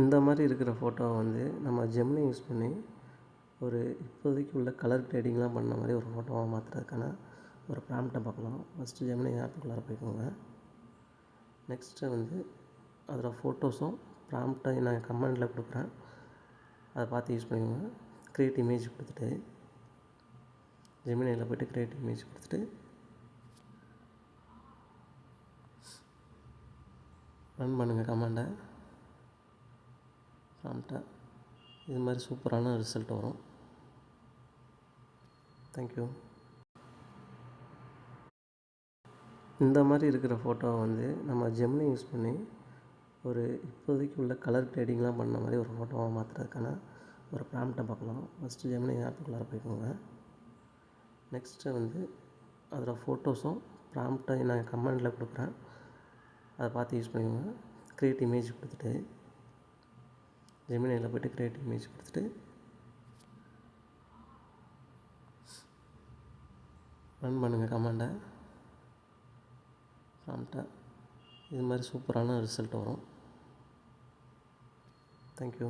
இந்த மாதிரி இருக்கிற ஃபோட்டோவை வந்து நம்ம ஜெமினி யூஸ் பண்ணி ஒரு இப்போதைக்கு உள்ள கலர் கிரேடிங்லாம் பண்ண மாதிரி ஒரு ஃபோட்டோவாக மாற்றுறதுக்கான ஒரு ப்ராம்ப்டை பார்க்கலாம். ஃபஸ்ட்டு ஜெமினி ஆப்புக்குள்ளார போய்க்கோங்க. நெக்ஸ்ட்டு வந்து அதில் ஃபோட்டோஸும் ப்ராம்ப்டை நான் கமெண்டில் கொடுக்குறேன், அதை பார்த்து யூஸ் பண்ணிக்கோங்க. க்ரியேட் இமேஜ் கொடுத்துட்டு ஜெமினியில் போய்ட்டு க்ரியேட் இமேஜ் கொடுத்துட்டு ரன் பண்ணுங்கள் கமாண்டை ப்ராம்ப்டை. இது மாதிரி சூப்பரான ரிசல்ட் வரும். தேங்க்யூ. இந்த மாதிரி இருக்கிற ஃபோட்டோவை வந்து நம்ம ஜெமினி யூஸ் பண்ணி ஒரு இப்போதைக்கு உள்ள கலர் கிரேடிங்லாம் பண்ண மாதிரி ஒரு ஃபோட்டோவாக மாற்றுறதுக்கான ஒரு ப்ராம்ப்டை பார்க்கலாம். ஃபஸ்ட்டு ஜெமினி ஆப்புக்குள்ளார போய்க்கோங்க. நெக்ஸ்ட்டு வந்து அதில் ஃபோட்டோஸும் ப்ராம்ப்டை நான் கமெண்டில் கொடுக்குறேன், அதை பார்த்து யூஸ் பண்ணிக்கோங்க. க்ரியேட் இமேஜ் கொடுத்துட்டு ஜெமினியில் போய்ட்டு க்ரியேட் இமேஜ் கொடுத்துட்டு ரன் பண்ணுங்கள் கமாண்டை ப்ராம்ப்டை. இது மாதிரி சூப்பரான ரிசல்ட் வரும். தேங்க்யூ.